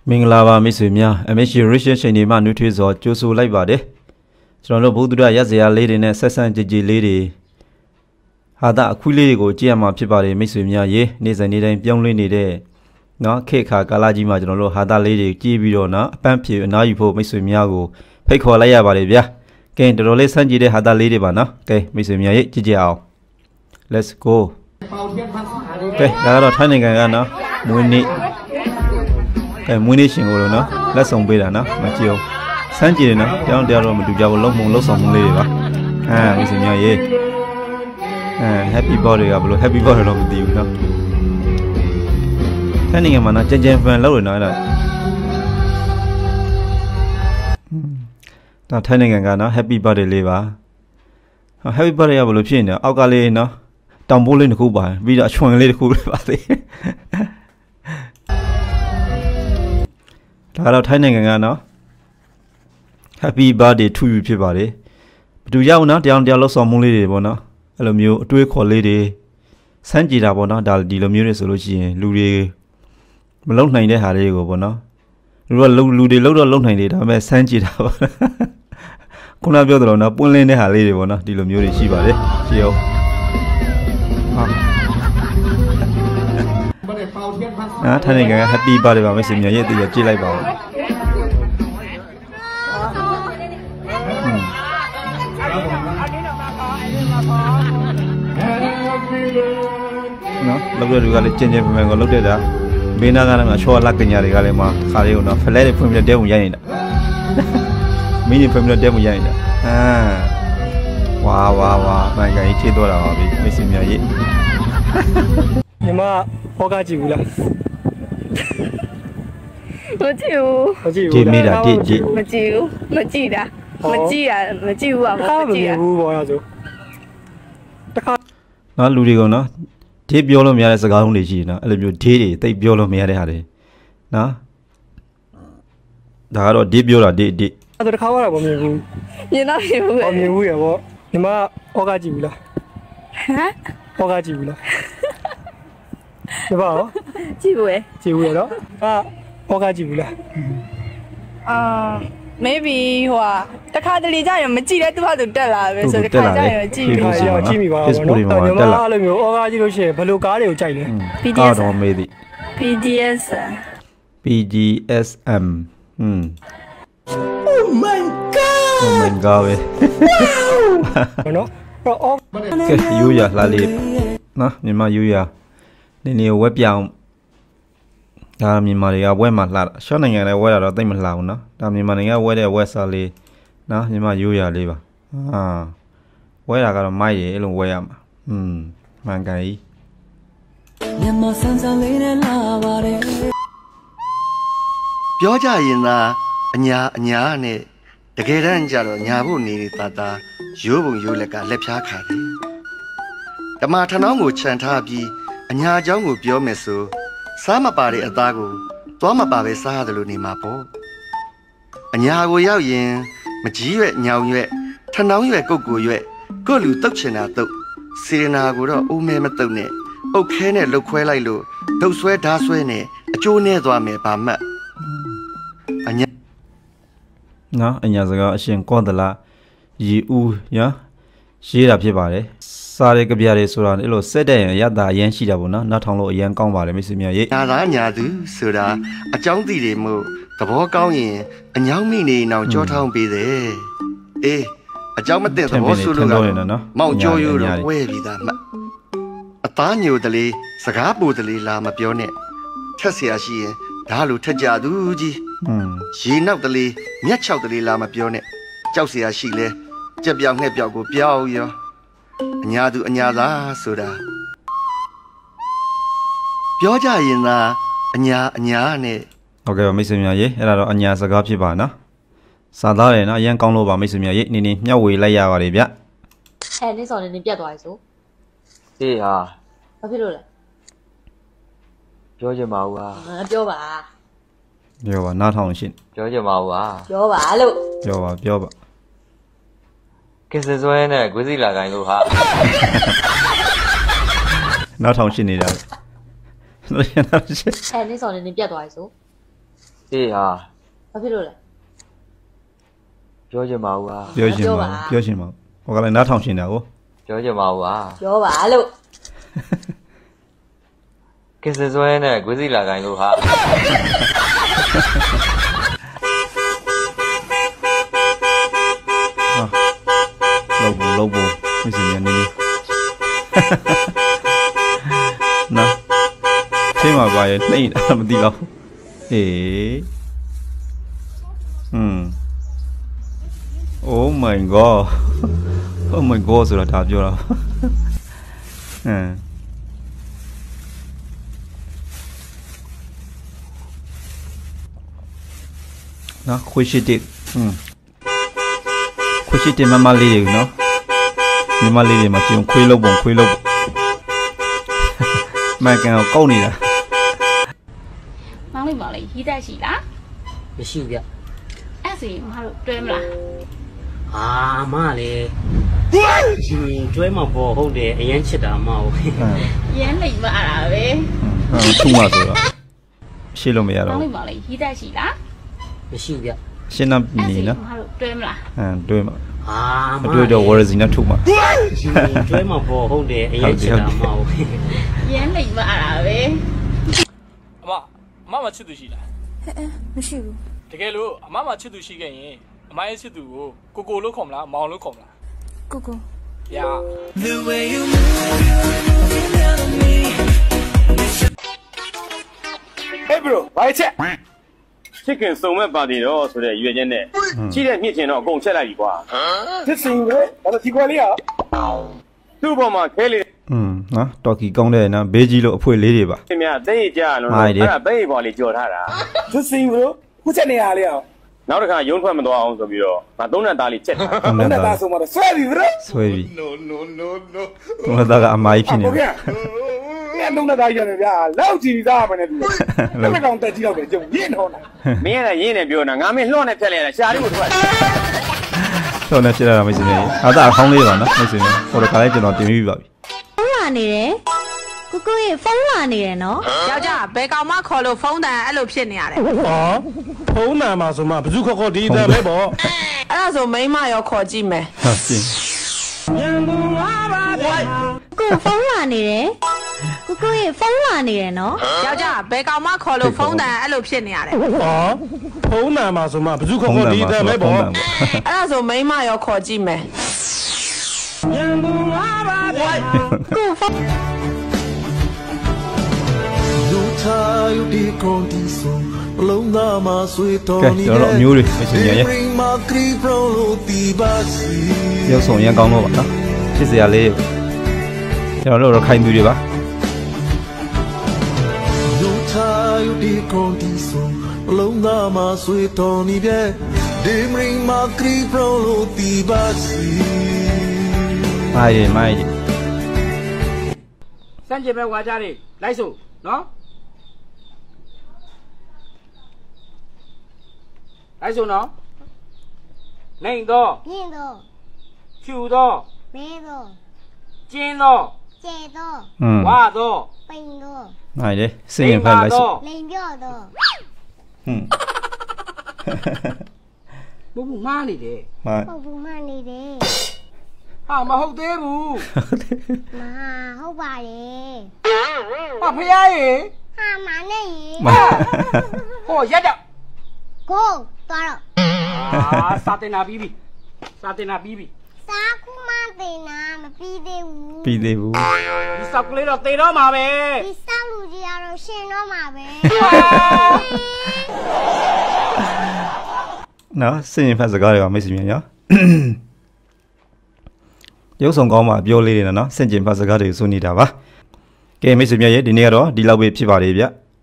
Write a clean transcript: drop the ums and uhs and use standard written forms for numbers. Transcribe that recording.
မင်္ဂလာပါမိတ်ဆွေများ MH Rich ရှင်ဒီမှနှွေးထွေးစွာကြိုဆိုလိုက်ပါတယ်ကျွန်တော်တို့ဘုဒ္ဓရက်စရာလေးတွေနဲ့ဆက်ဆံကြည်ကြည်လေးတွေဟာတာအခွေးလေးတွေကိုကြည့်ရမှာဖြစ်ပါတယ်မိတ်ဆွေများရေနေ့စဉ်နေ့တိုင်းပြောင်းလဲနေတဲ့နော်ခေတ်ခါကာလကြီးမှာကျွန်တော်တို့ဟာတာလေးတွေကြည့်ပြီးတော့နော်အပန်းဖြေအနားယူဖို့မိတ်ဆွေများကိုဖိတ်ခေါ်လိုက်ရပါတယ်ဗျာကဲတော်တော်လေးစမ်းကြည့်တဲ့ဟာတာလေးတွေပါနော်ကဲမိတ်ဆွေများရေကြည့်ကြအောင် Let's go ကဲဒါကတော့ထိုင်းနိုင်ငံကနော်မွေးနေ့မွေးနေ့ရှင်ကိုလို့နော်လက်ဆောင်ပေးတာနော်မကြည့်အောင်စမ်းကြည့်တယ်နော်တရားတော့မတူကြဘူးလုံးဆောင်မှုလေးတွေပါမိတ်ဆွေများရေhappy birthday ကဘလို့ happy birthday တော့မသိဘူးနော်ထိုင်းနိုင်ငံမှာနော်ကြင်ဖန်လောက်ရနော်အဲ့ဒါထိုင်းနိုင်ငံကနော် happy birthday လေးပါ happy birthday ကဘလို့ဖြစ်နေအောက်ကလေးနော်တောင်ပိုးလေးတစ်ခုပါပြီးတော့အချွန်လေးတစ်ခုပဲပါသေးဒါတော့ထိုင်းနိုင်ငံကနော် happy birthday to you ဖြစ်ပါတယ်ဘယ်သူရောက်နော်တရားလောက်ဆောင်မှုလေးတွေပေါ့နော်အဲ့လိုမျိုးအတွေးခေါ်လေးတွေစမ်းကြည့်တာပေါ့နော်ဒါဒီလိုမျိုးတွေဆိုလို့ရှိရင်လူတွေမလုံနိုင်တဲ့ဟာလေးကိုပေါ့နော်လူတွေလုံတော့လုံနိုင်တယ်ဒါပေမဲ့စမ်းကြည့်တာပေါ့ခုနပြောသလိုနော်ပွင့်လင်းတဲ့ဟာလေးတွေပေါ့နော်ဒီလိုမျိုးတွေရှိပါတယ်ကြည့်အောင်ထိုင်းနိုင်ငံက happy birthday ပါမိတ်ဆွေများရဲ့တည်းကြည့်လိုက်ပါဦးနော်လောက်တဲ့လူကလည်းကျင်ပန်ကိုလောက်တဲ့တာဘေးနာကလည်းချောလက်ကညာတွေကလည်းမှခါလေးကိုနော်ဖလဲတွေဖွင့်ပြီးတဲဝင်ရိုက်နေတာမင်းကြီးဖွင့်ပြီးတဲဝင်ရိုက်နေတာဝါမိုင်ကြီးချေတော့တာပါပြီမိတ်ဆွေများရဲ့ညီမဟောကားကြည့်ဘူးလားမကြည့်ဘူးကြည့်မိတာကြည့်မကြည့်ဘူးမကြည့်တာမကြည့်ဘူးอ่ะမကြည့်ဘူးဘောရဆိုတခါနော်လူတွေကနော်ဒေးပြောလို့မရတဲ့စကားလုံးတွေရှိနေနော်အဲ့လိုမျိုးဒေးတွေတိတ်ပြောလို့မရတဲ့ဟာတွေနော်ဒါကတော့ဒေးပြောတာဒေးအဲ့ဒါတခါကတော့မမြင်ဘူးမြင်တော့မြင်ဘူးပဲမြင်ဘူးရပေါ့ညီမဟောကားကြည့်ဘူးလားဟောကားကြည့်ဘူးလားဒီပါရောကြည့်ဘူးပဲကြည့်ဘူးရတော့ဟောကားကြည့်ဘူးလားmaybe ဟိုတခါတလေကြာရင်မကြည့်တဲ့သူ့ဟာသူတက်လာပဲဆိုတခါကြာရင်ကြည့်မိပါကြည့်မိပါဘောနော်ညီမအဲ့လိုမျိုးဟောကားကြည့်လို့ရှိရင်ဘယ်လိုကားတွေကိုကြိုက်လဲ PDS တော့မေးသည် PDSM Oh my god ပဲနော်ကဲယူရလာလေးနော်မြန်မာယူရနေဝက်ပြောင်ဒါမြန်မာတွေကဝက်မှာလှတာရှော့နိုင်ငံလည်းဝက်တာတော့တိတ်မလှဘူးနော်ဒါမြန်မာနိုင်ငံဝက်တဲ့ဝက်စားလေးနော်မြန်မာယူရလေးပါဝက်တာကတော့မိုက်ရအဲ့လိုဝက်ရမှာမှန်ကန်ကြီးမြန်မာဆန်းဆန်းလေးနဲ့လာပါတယ်ပြောကြရင်သာအညာနဲ့တကယ်တမ်းကျတော့ညာဖို့နေတာရိုးပုံရိုးလက်ကလက်ဖြားခါတယ်ဓမ္မထနောင်းကိုခြံထားပြီးအညာเจ้าကိုပြောမယ်ဆိုစားမပါတဲ့အသားကိုသွားမပါပဲစားရတယ်လို့နေမှာပေါ့အညာကိုရောက်ရင်မကြီးရွက်ညောင်ရွက်ထနောင်းရွက်ကုတ်ကိုရွက်ကို့လူတုတ်ချင်တာတုတ်စေရနာကိုတော့အိုးမဲမတုတ်နဲ့အုတ်ခဲနဲ့လှုပ်ခွဲလိုက်လို့ဒုတ်ဆွဲဓားဆွဲနဲ့အကျိုးနဲ့သွားမယ်ဗာမှတ်အညာနော်အညာစကားအရှင်ကောသလရီဦးရရေးတာဖြစ်ပါတယ်စားရကြပြရဲဆိုတာအဲ့လိုစက်တဲ့ရတာအရင်ရှိတာပေါ့နော်နောက်ထောင်လို့အရင်ကောင်းပါတယ်မိတ်ဆွေများရေညာသူဆိုတာအကြောင်းသိတယ်မို့သဘောကောင်းရင်အညောင်းမိနေအောင်ကြောထောင်းပေးတယ်အေးအကြောင်းမသိသဘောဆိုလို့ကမောင်ကျော်ရိုးတော့ဝဲပြီးသားမှအသားညိုတလေးစကားပူတလေးလာမပြောနဲ့ထက်เสียရှိရင်ဒါလိုထက်ကြသူကြီးရေနောက်တလေးမြက်ချောက်တလေးလာမပြောနဲ့ကြောက်เสียရှိလဲကြက်ပြောင်ငှက်ပြောက်ကိုပြောက်ရောအညာသူအညာသားဆိုတာပြောကြရင်သာအညာနဲ့ဟုတ်ကဲ့ပါမိတ်ဆွေများရေအဲ့ဒါတော့အညာစကားဖြစ်ပါနော်စာသားတယ်နော်အရင်ကောင်းလို့ပါမိတ်ဆွေများရေနေမျှဝေလိုက်ရပါတယ်ဗျနေ့စော်နေပြတ်သွားပြီဆိုဟေးဟာဘာဖြစ်လို့လဲပြောချင်ပါဘူးဟာပြောပါနားထောင်ရှင်းပြောချင်ပါဘူးဟာပြောပါလို့ပြောပါကဲစစွဲနဲ့ကွေးစီလာကိုင်းလို့ဟာနောက်ထောင်ရှင်းနေတာနေ့စော်နေပြတ်သွားပြီဆို အေးဟာ ဘာဖြစ်လို့လဲ ပြောချင်ပါဘူးဟာ ပြောရှင်ပါပြောရှင်ပါဟိုကလည်းနားထောင်ရှင်တာကို ပြောချင်ပါဘူးဟာ ပြောပါလို့ ကဲစစွဲနဲ့ကွေးစီလာကိုင်းလို့ဟာ လောက်ဘူးမိစင်မြန်နေနေနော်ချိန်မှာပါရဲ့နှိမ့်တာမသိတော့ဟေးOh my god Oh my god ဆိုတာဒါပြောတာနော်ခွေရှိတဲ့ခွေရှိတဲ့မမလေးတွေနော်ညီမလေးတွေမှာကျုံခွေးလုံးပုံမိုက်ကန်ကိုကောက်နေတာ မောင်လေးရေးတတ်ရှိလား မရှိဘူးဗျ အဲ့ဆိုရင်မတို့တွဲမလား အာမလေးကျွဲမပေါ်ဟုတ်တယ်အရင်ချစ်တာမဟုတ် ရမ်းလိမ့်မအားပဲ ထုမှဆိုတော့ရှင်းလို့မရတော့ မောင်လေးရေးတတ်ရှိလား မရှိဘူးဗျ ရှင်းတော့နေနော် မတို့တွဲမလား တွဲမှာ အာမ တွဲတော့ Warriors နဲ့ထုမှ ကျွဲမပေါ်ဟုတ်တယ်အရင်ချစ်တာမဟုတ် ရမ်းလိမ့်မအားပဲ အမချစ်သူရှိလားမရှိဘူးတကယ်လို့အမချစ်သူရှိခဲ့ရင်အမရဲ့ချစ်သူကိုကိုလို့ခေါ်မလားမောင်လို့ခေါ်မလားကိုဗျာ Hey bro ဘာချက်ချစ်ခင်စုံမဲ့ပါတီတော့ဆိုတဲ့ရွေချက်နဲ့ချိတဲ့မြင့်ချင်တော့အကုန်ချက်လိုက်ပြီကွာချစ်စင်ပဲဒါတော့ဒီကွာလေးอ่ะသူ့ဘောမှာခဲလေးနော်တော်ကီကောင်းတဲ့နော်ဘေးကြီးလို့အဖွေလေးတွေပါ ခင်ဗျာသိကြလို့အဲ့ဒါသိဘော်လေးကြော်ထားတာချစ်စင် bro ခုချက်နေရလေးအောင်နောက်တစ်ခါရုံးထွက်မသွားအောင်ဆိုပြီးတော့ငါသုံးနဲ့သားလေးချက်ထားသုံးနဲ့သားဆိုမှတော့ဆွဲပြီ bro ဆွဲပြီ no သုံးနဲ့သားကအမားကြီးဖြစ်နေတယ်အဲ့သုံးနဲ့သားရတယ်ဗျာလောက်ကြည့်သားပါနဲ့ပြီးတော့ကောင်တက်ကြည့်တော့တယ်ကျုံရင်းတော့မင်းရရင်းနေပြောတာငါမင်းလှော့နဲ့ဖြတ်လိုက်ရတာရှာလေးကိုထွက်လှော့နဲ့ဖြတ်ရတာမိတ်ဆွေများအားသာအခေါင်းလေးပါနော်မိတ်ဆွေများဟိုတခါလေးကျွန်တော်တင်ပြီးပါပြီဖုန်းလာနေတယ်ကိုကိုရေဖုန်းလာနေတယ်နော်ယောက်ျားဘယ်ကောင်မှခေါ်လို့ဖုန်းတန်အဲ့လိုဖြစ်နေရတယ်ဟောဖုန်းနာမှာဆိုမှဘယ်သူခေါ်ဒီတန်ပဲပေါ့အဲ့ဒါဆိုမိန်းမရောခေါ်ကြည့်မယ်ဟုတ်ရှင်းကိုဖုန်းလာနေတယ်ကိုကိုရေဖုန်းလာနေတယ်နော်ယောက်ျားဘယ်ကောင်မှခေါ်လို့ဖုန်းတန်အဲ့လိုဖြစ်နေရတယ်ဟောဖုန်းနာမှာဆိုမှဘယ်သူခေါ်ဒီတန်ပဲပေါ့အဲ့ဒါဆိုမိန်းမရောခေါ်ကြည့်မယ်ကိုဖုန်းကဲကျွန်တော်တို့အမျိုးတွေမိတ်ဆွေများရဲ့ရုပ်ဆောင်ရန်ကောင်းတော့ပါနော်ဖြစ်စရာလေးကျွန်တော်တို့ခိုင်သူတွေပါမိုင်းစမ်းကြည့်ပဲဝါကြတွေလိုက်စို့နော်အဲ့ဆိုနော်နေတော့မြင့်တော့ဖြူတော့မဲတော့ကျင်းတော့ကျဲတော့ဝါတော့ပိန်တော့နိုင်တယ်စိတ်ရင်ဖက်လိုက်စို့လိန်ပြော့တော့ဘူးမားနေတယ်ဟုတ်ဘူးမားနေတယ်ဟာမဟုတ်သေးဘူးမာဟုတ်ပါတယ်ဟာဖယားရေဟာမာနဲ့ရေဟောရက်တော့ကိုသွားတော့စာတင်နာပြီးပြီစာတင်နာပြီးပြီစာခုမှတင်နာမပြီးသေးဘူးပြီးသေးဘူးဒီစောက်ကလေးတော့တင်တော့မှာပဲဒီစောက်လူကြီးကတော့ရှင်တော့မှာပဲနော်စိတ်ရင်ဖက်စကားတွေပါမိတ်ဆွေများညရုပ်ဆောင်ကောင်းမှပြောလေးတွေနော်စင်ကျင်ဖက်စကားတွေဆိုနေတာပါကဲမိတ်ဆွေများရဲ့ဒီနေ့ကတော့ဒီလောက်ပဲဖြစ်ပါလေဗျ